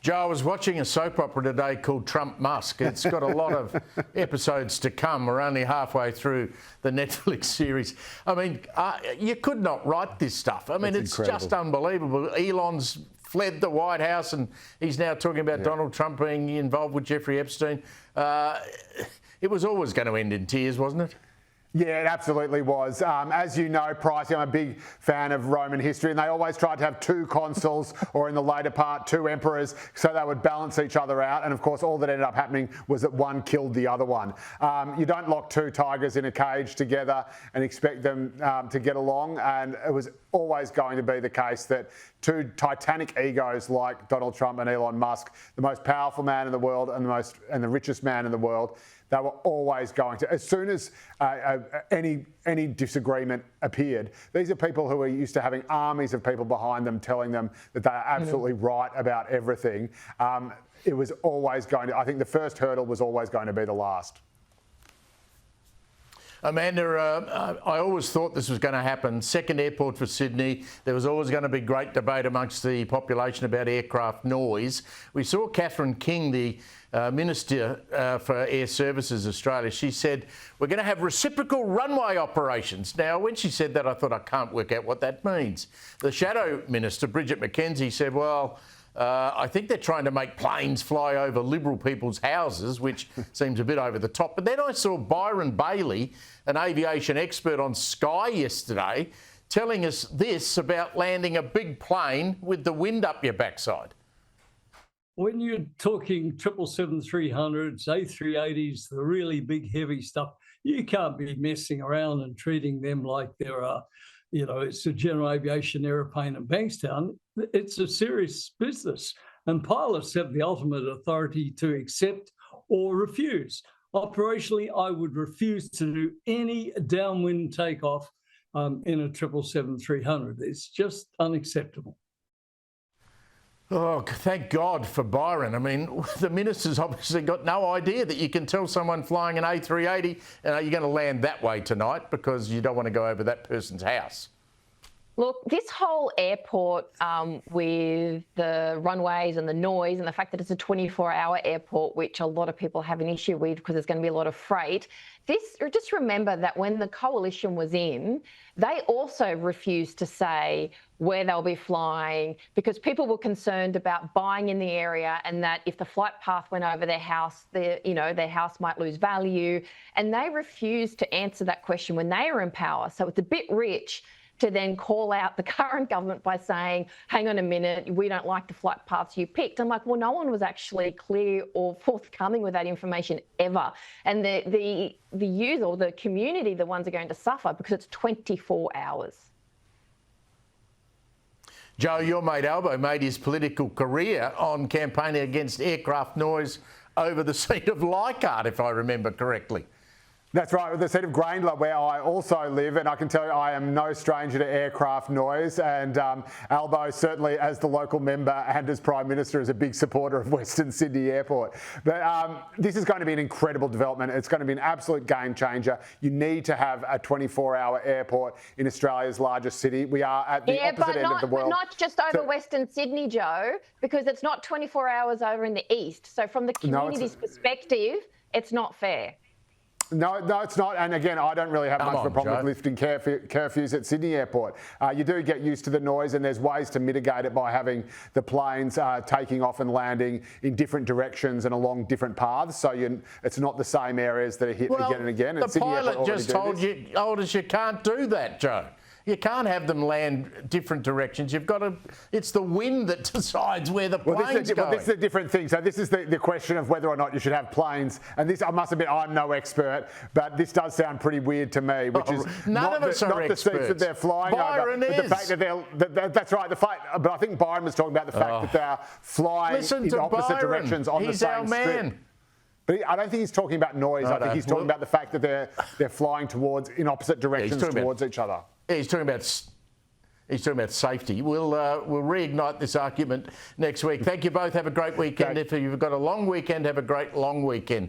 Joe, I was watching a soap opera today called Trump Musk. It's got a lot of episodes to come. We're only halfway through the Netflix series. I mean, you could not write this stuff. I mean, it's just unbelievable. Elon's fled the White House and he's now talking about Donald Trump being involved with Jeffrey Epstein. It was always going to end in tears, wasn't it? Yeah, it absolutely was. As you know, Pricey, I'm a big fan of Roman history, and they always tried to have two consuls, or in the later part, two emperors, so they would balance each other out. And of course, all that ended up happening was that one killed the other one. You don't lock two tigers in a cage together and expect them to get along. And it was always going to be the case that two titanic egos like Donald Trump and Elon Musk, the most powerful man in the world and the richest man in the world, they were always going to, as soon as any disagreement appeared, these are people who are used to having armies of people behind them telling them that they are absolutely right about everything. It was always going to, I think the first hurdle was always going to be the last. Amanda, I always thought this was going to happen. Second airport for Sydney. There was always going to be great debate amongst the population about aircraft noise. We saw Catherine King, the Minister for Air Services Australia. She said, we're going to have reciprocal runway operations. Now, when she said that, I thought, I can't work out what that means. The Shadow Minister, Bridget McKenzie, said, well, I think they're trying to make planes fly over Liberal people's houses, which seems a bit over the top. But then I saw Byron Bailey, an aviation expert on Sky yesterday, telling us this about landing a big plane with the wind up your backside. When you're talking 777-300s, A380s, the really big, heavy stuff, you can't be messing around and treating them like they're it's a general aviation aeroplane in Bankstown. It's a serious business, and pilots have the ultimate authority to accept or refuse. Operationally, I would refuse to do any downwind takeoff in a 777-300. It's just unacceptable. Oh, thank God for Byron. I mean, the minister's obviously got no idea that you can tell someone flying an A380, you're going to land that way tonight because you don't want to go over that person's house. Look, this whole airport with the runways and the noise and the fact that it's a 24-hour airport, which a lot of people have an issue with because there's going to be a lot of freight. Just remember that when the coalition was in, they also refused to say where they'll be flying because people were concerned about buying in the area and that if the flight path went over their house, their house might lose value. And they refused to answer that question when they were in power. So it's a bit rich to then call out the current government by saying, hang on a minute, we don't like the flight paths you picked. I'm like, well, no one was actually clear or forthcoming with that information ever. And the youth or the community, the ones are going to suffer because it's 24 hours. Joe, your mate Albo made his political career on campaigning against aircraft noise over the seat of Leichhardt, if I remember correctly. That's right, with the seat of Graindler, where I also live, and I can tell you I am no stranger to aircraft noise, and Albo certainly as the local member and as Prime Minister is a big supporter of Western Sydney Airport. But this is going to be an incredible development. It's going to be an absolute game changer. You need to have a 24-hour airport in Australia's largest city. We are at the opposite end of the world. But not just over Western Sydney, Joe, because it's not 24 hours over in the east. So from the community's perspective, it's not fair. No, it's not. And again, I don't really have much of a problem with lifting curfews at Sydney Airport. You do get used to the noise, and there's ways to mitigate it by having the planes taking off and landing in different directions and along different paths. So it's not the same areas that are hit again and again. The pilot just told us you can't do that, Joe. You can't have them land different directions. You've got to. It's the wind that decides where the plane's going. This is a different thing. So this is the question of whether or not you should have planes. And this, I must admit, I'm no expert, but this does sound pretty weird to me. Which is none of us are experts. Not the seats that they're flying Byron over, is. but the fact that that's right. But I think Byron was talking about the fact that they're flying in opposite directions on the same strip. He's our man. But I don't think he's talking about noise. I think he's talking about the fact that they're flying in opposite directions towards each other. Yeah, he's talking about safety. We'll reignite this argument next week. Thank you both. Have a great weekend. If you've got a long weekend, have a great long weekend.